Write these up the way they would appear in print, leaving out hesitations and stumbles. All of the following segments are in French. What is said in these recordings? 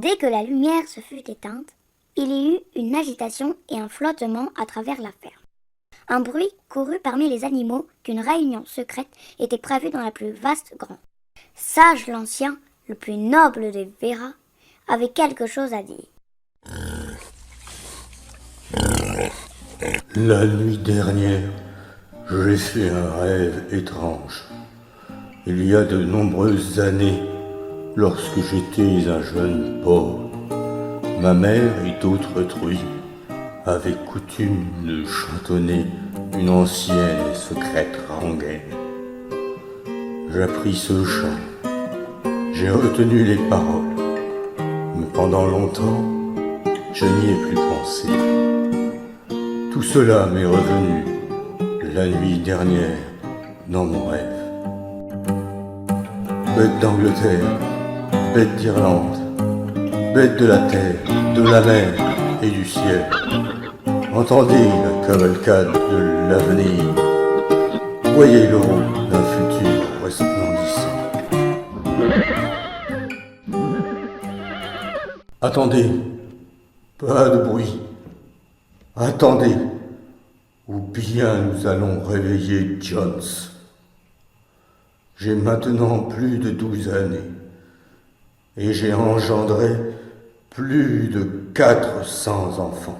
Dès que la lumière se fut éteinte, il y eut une agitation et un flottement à travers la ferme. Un bruit courut parmi les animaux qu'une réunion secrète était prévue dans la plus vaste grange. Sage l'Ancien, le plus noble des Véras, avait quelque chose à dire. La nuit dernière, j'ai fait un rêve étrange. Il y a de nombreuses années, lorsque j'étais un jeune pauvre, ma mère et d'autres truies avaient coutume de chantonner une ancienne et secrète rengaine. J'appris ce chant, j'ai retenu les paroles, mais pendant longtemps, je n'y ai plus pensé. Tout cela m'est revenu la nuit dernière dans mon rêve. Bêtes d'Angleterre, bêtes d'Irlande, bêtes de la terre, de la mer et du ciel, entendez la cavalcade de l'avenir, voyez l'aube d'un futur resplendissant. Attendez, pas de bruit, attendez, ou bien nous allons réveiller Jones. J'ai maintenant plus de 12 années, et j'ai engendré plus de 400 enfants.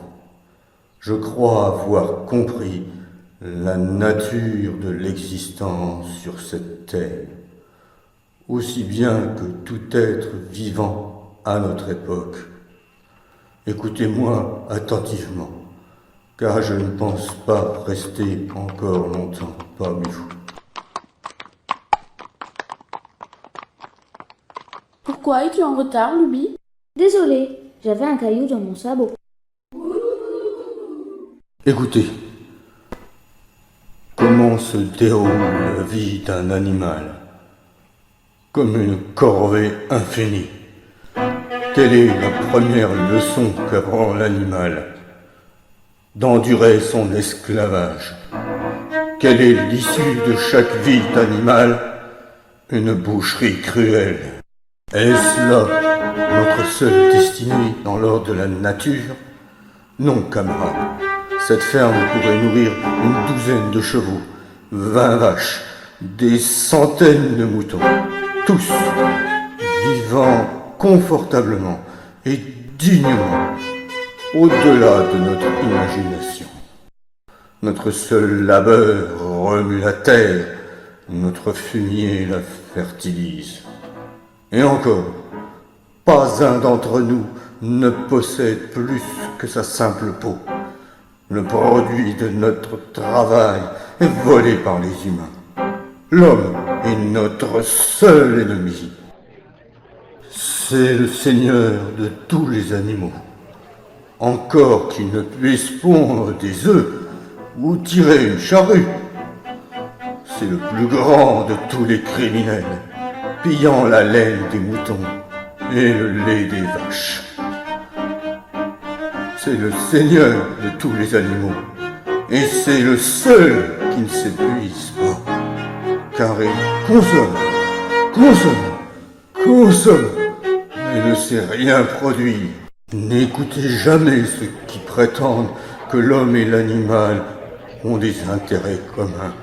Je crois avoir compris la nature de l'existence sur cette terre, aussi bien que tout être vivant à notre époque. Écoutez-moi attentivement, car je ne pense pas rester encore longtemps parmi vous. Pourquoi es-tu en retard, Luby? Désolé, j'avais un caillou dans mon sabot. Écoutez, comment se déroule la vie d'un animal? Comme une corvée infinie. Quelle est la première leçon qu'apprend l'animal? D'endurer son esclavage. Quelle est l'issue de chaque vie d'animal? Une boucherie cruelle. Est-ce là notre seule destinée dans l'ordre de la nature? Non, camarade. Cette ferme pourrait nourrir une douzaine de chevaux, 20 vaches, des centaines de moutons, tous vivant confortablement et dignement, au-delà de notre imagination. Notre seul labeur remue la terre, notre fumier la fertilise. Et encore, pas un d'entre nous ne possède plus que sa simple peau. Le produit de notre travail est volé par les humains. L'homme est notre seul ennemi. C'est le seigneur de tous les animaux. Encore qu'il ne puisse pondre des œufs ou tirer une charrue. C'est le plus grand de tous les criminels, pillant la laine des moutons et le lait des vaches. C'est le seigneur de tous les animaux, et c'est le seul qui ne s'épuise pas, car il consomme, et ne sait rien produire. N'écoutez jamais ceux qui prétendent que l'homme et l'animal ont des intérêts communs,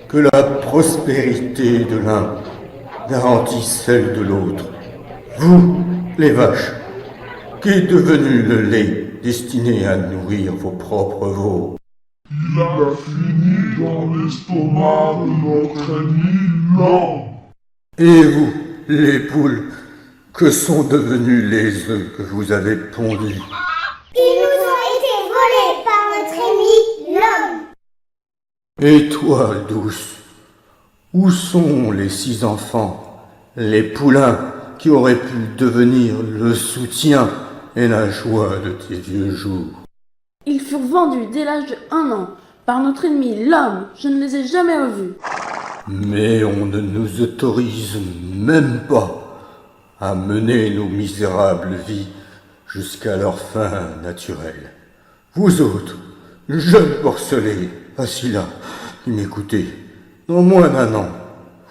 que la prospérité de l'un garantit celle de l'autre. Vous, les vaches, qu'est devenu le lait destiné à nourrir vos propres veaux? Il a fini dans l'estomac de notre ennemi l'homme. Et vous, les poules, que sont devenus les œufs que vous avez pondus? Ils nous ont été volés par notre ennemi, l'homme. Et toi, douce, où sont les 6 enfants, les poulains qui auraient pu devenir le soutien et la joie de tes vieux jours? Ils furent vendus dès l'âge de 1 an par notre ennemi, l'homme. Je ne les ai jamais revus. Mais on ne nous autorise même pas à mener nos misérables vies jusqu'à leur fin naturelle. Vous autres, jeunes porcelets, assis là, qui m'écoutez, dans moins d'1 an,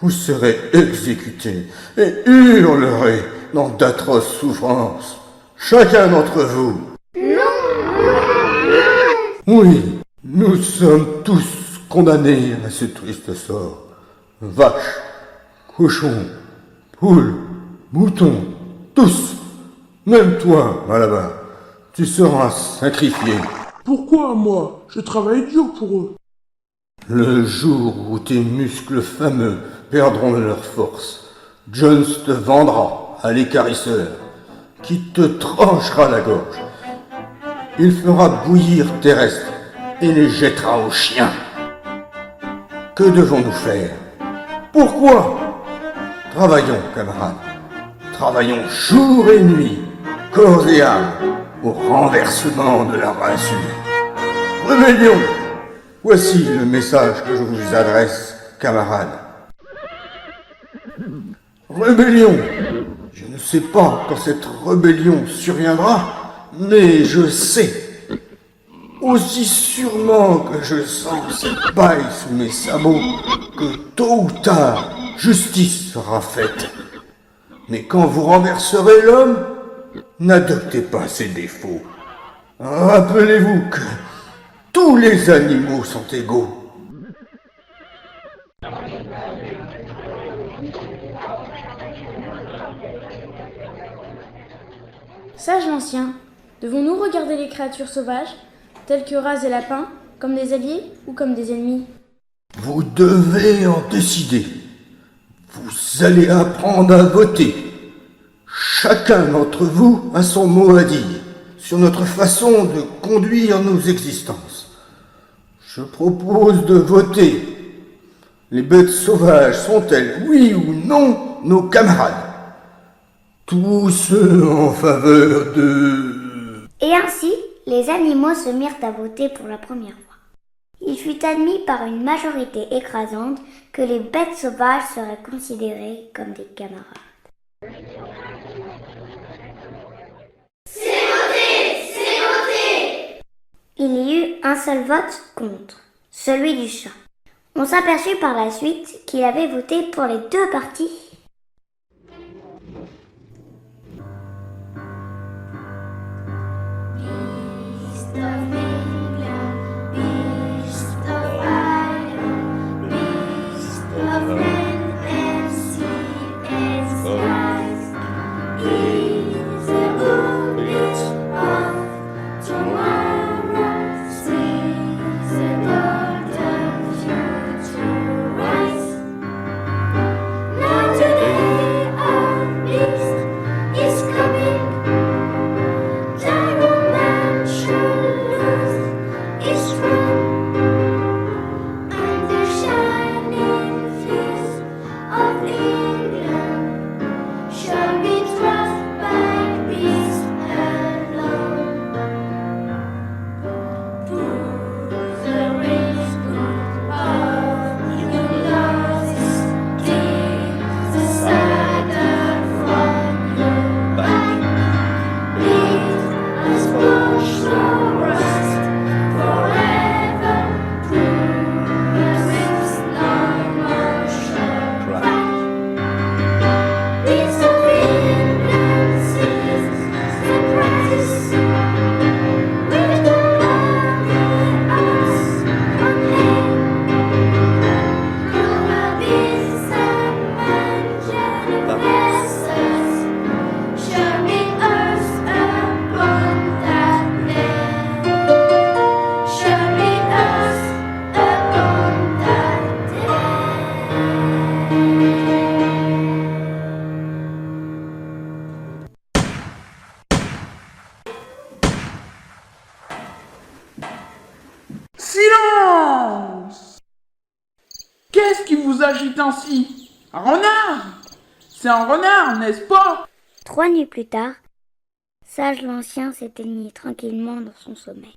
vous serez exécutés et hurlerez dans d'atroces souffrances. Chacun d'entre vous. Oui, nous sommes tous condamnés à ce triste sort. Vaches, cochons, poules, moutons, tous. Même toi, là-bas, tu seras sacrifié. Pourquoi moi? Je travaille dur pour eux. Le jour où tes muscles fameux perdront leur force, Jones te vendra à l'écarisseur, qui te tranchera la gorge. Il fera bouillir tes restes et les jettera aux chiens. Que devons-nous faire? Pourquoi? Travaillons, camarades. Travaillons jour et nuit, corps et âme, au renversement de la race humaine. Rébellion! Voici le message que je vous adresse, camarades. Rébellion! Je ne sais pas quand cette rébellion surviendra, mais je sais, aussi sûrement que je sens cette paille sous mes sabots, que tôt ou tard, justice sera faite. Mais quand vous renverserez l'homme, n'adoptez pas ses défauts. Rappelez-vous que tous les animaux sont égaux. Sage l'ancien, devons-nous regarder les créatures sauvages, telles que rats et lapins, comme des alliés ou comme des ennemis? Vous devez en décider. Vous allez apprendre à voter. Chacun d'entre vous a son mot à dire sur notre façon de conduire nos existences. Je propose de voter. Les bêtes sauvages sont-elles, oui ou non, nos camarades? Tous ceux en faveur de... Et ainsi, les animaux se mirent à voter pour la première fois. Il fut admis par une majorité écrasante que les bêtes sauvages seraient considérées comme des camarades. Il y eut un seul vote contre, celui du chat. On s'aperçut par la suite qu'il avait voté pour les deux partis. Silence! Qu'est-ce qui vous agite ainsi? Un renard? C'est un renard, n'est-ce pas? 3 nuits plus tard, Sage l'Ancien s'éteignit tranquillement dans son sommeil.